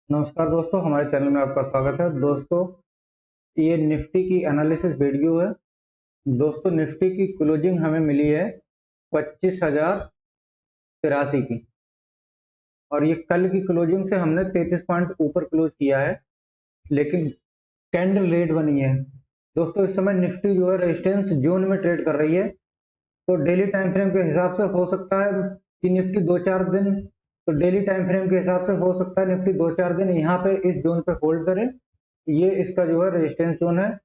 नमस्कार दोस्तों, हमारे चैनल में आपका स्वागत है। दोस्तों, ये निफ्टी की एनालिसिस वीडियो है। दोस्तों, निफ्टी की क्लोजिंग हमें मिली है 25,083 की, और ये कल की क्लोजिंग से हमने 33 पॉइंट ऊपर क्लोज किया है, लेकिन कैंडल रेड बनी है। दोस्तों, इस समय निफ्टी जो है रेजिस्टेंस जोन में ट्रेड कर रही है, तो डेली टाइम फ्रेम के हिसाब से हो सकता है कि निफ्टी 2-4 दिन, तो डेली टाइम फ्रेम के हिसाब से हो सकता है निफ्टी 2-4 दिन यहाँ पे इस जोन पे होल्ड करे। ये इसका जो है रेजिस्टेंस जोन है,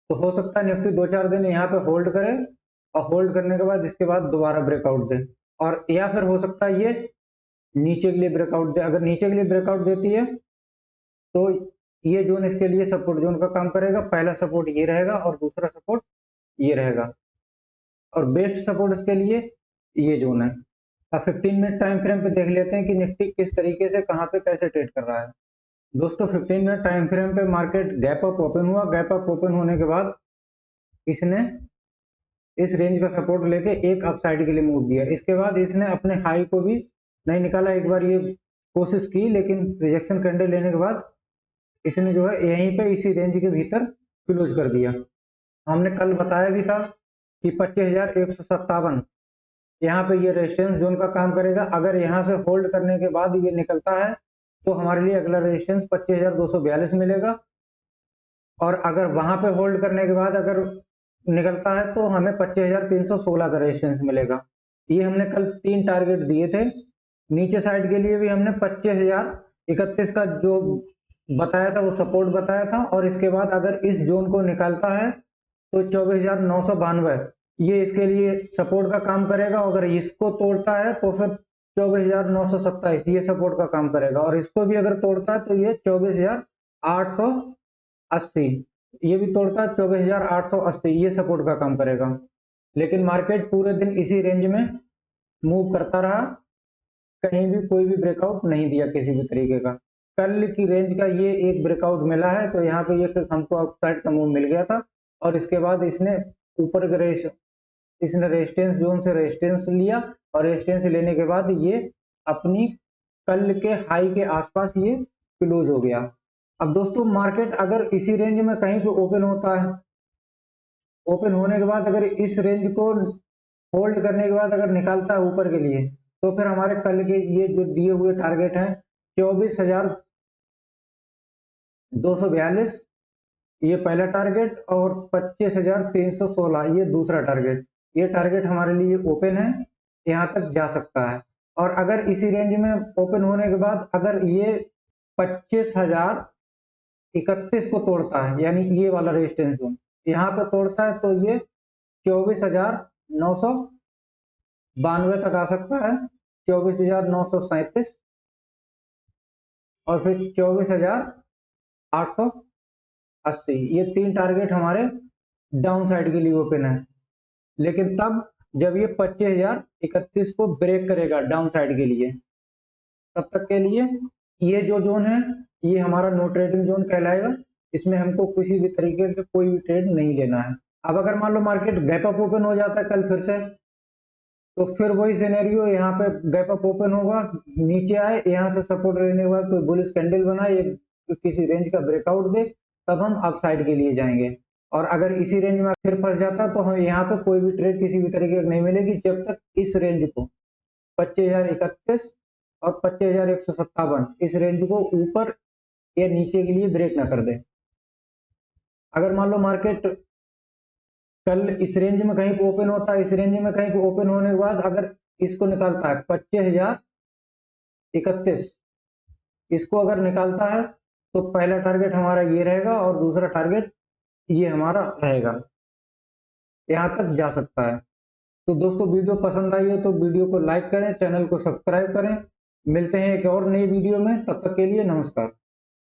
तो हो सकता है निफ्टी 2-4 दिन यहाँ पे होल्ड करे, और होल्ड करने के बाद इसके बाद दोबारा ब्रेकआउट दे, और या फिर हो सकता है ये नीचे के लिए ब्रेकआउट दे। अगर नीचे के लिए ब्रेकआउट देती है तो ये जोन इसके लिए सपोर्ट जोन का काम करेगा। पहला सपोर्ट ये रहेगा और दूसरा सपोर्ट ये रहेगा, और बेस्ट सपोर्ट इसके लिए ये जोन है। अब 15 मिनट टाइम फ्रेम पे देख लेते हैं कि निफ्टी किस तरीके से कहाँ पे कैसे ट्रेड कर रहा है। दोस्तों, 15 मिनट टाइम फ्रेम पे मार्केट गैप अप ओपन हुआ। गैप अप ओपन होने के बाद इसने इस रेंज का सपोर्ट लेके एक अपसाइड के लिए मूव दिया। इसके बाद इसने अपने हाई को भी नहीं निकाला। एक बार ये कोशिश की, लेकिन रिजेक्शन कैंडल लेने के बाद इसने जो है यहीं पे इसी रेंज के भीतर क्लोज कर दिया। हमने कल बताया भी था कि 25,157 यहाँ पे ये रेजिस्टेंस जोन का काम करेगा। अगर यहाँ से होल्ड करने के बाद ये निकलता है तो हमारे लिए अगला रेजिस्टेंस 25,242 मिलेगा, और अगर वहां पे होल्ड करने के बाद अगर निकलता है तो हमें 25,316 का रेजिस्टेंस मिलेगा। ये हमने कल 3 टारगेट दिए थे। नीचे साइड के लिए भी हमने 25,031 का जो बताया था वो सपोर्ट बताया था, और इसके बाद अगर इस जोन को निकालता है तो 24,992 ये इसके लिए सपोर्ट का काम करेगा। अगर इसको तोड़ता है तो फिर 24,927 ये सपोर्ट का काम करेगा, और इसको भी अगर तोड़ता है तो ये 24,880 ये भी तोड़ता है, 24,880 ये सपोर्ट का काम करेगा। लेकिन मार्केट पूरे दिन इसी रेंज में मूव करता रहा, कहीं भी कोई भी ब्रेकआउट नहीं दिया किसी भी तरीके का। कल की रेंज का ये एक ब्रेकआउट मिला है, तो यहाँ पे ये हमको अपसाइड का मूव मिल गया था, और इसके बाद इसने ऊपर के इसने रेजिस्टेंस जोन से रेजिस्टेंस लिया, और रेजिस्टेंस लेने के बाद ये अपनी कल के हाई के आसपास ये क्लोज हो गया। अब दोस्तों, मार्केट अगर इसी रेंज में कहीं पे ओपन होता है, ओपन होने के बाद अगर इस रेंज को होल्ड करने के बाद अगर निकालता है ऊपर के लिए, तो फिर हमारे कल के ये जो दिए हुए टारगेट हैं 24,242 ये पहला टारगेट, और 25,316 ये दूसरा टारगेट। ये टारगेट हमारे लिए ओपन है, यहाँ तक जा सकता है। और अगर इसी रेंज में ओपन होने के बाद अगर ये 25,031 को तोड़ता है, यानी ये वाला रेजिस्टेंस जोन यहाँ पे तोड़ता है, तो ये 24,992 तक आ सकता है, 24,937, और फिर 24,880 ये 3 टारगेट हमारे डाउन साइड के लिए ओपन है। लेकिन तब जब ये 25,031 को ब्रेक करेगा डाउन साइड के लिए, तब तक के लिए ये जो जोन है ये हमारा नो ट्रेडिंग जोन कहलाएगा। इसमें हमको किसी भी तरीके का कोई भी ट्रेड नहीं लेना है। अब अगर मान लो मार्केट गैप अप ओपन हो जाता है कल फिर से, तो फिर वही सिनेरियो, यहाँ पे गैप अप ओपन होगा, नीचे आए, यहाँ से सपोर्ट लेने के बाद कोई बुलिश कैंडल बनाए, ये किसी रेंज का ब्रेकआउट दे, तब हम अप साइड के लिए जाएंगे। और अगर इसी रेंज में फिर फंस जाता तो हम यहाँ पे कोई भी ट्रेड किसी भी तरीके की नहीं मिलेगी, जब तक इस रेंज को 25,031 और 25,157 इस रेंज को ऊपर या नीचे के लिए ब्रेक ना कर दे। अगर मान लो मार्केट कल इस रेंज में कहीं पे ओपन होता है, इस रेंज में कहीं पे ओपन होने के बाद अगर इसको निकालता है 25,031, इसको अगर निकालता है तो पहला टारगेट हमारा ये रहेगा, और दूसरा टारगेट ये हमारा रहेगा, यहाँ तक जा सकता है। तो दोस्तों, वीडियो पसंद आई है तो वीडियो को लाइक करें, चैनल को सब्सक्राइब करें। मिलते हैं एक और नई वीडियो में, तब तक के लिए नमस्कार।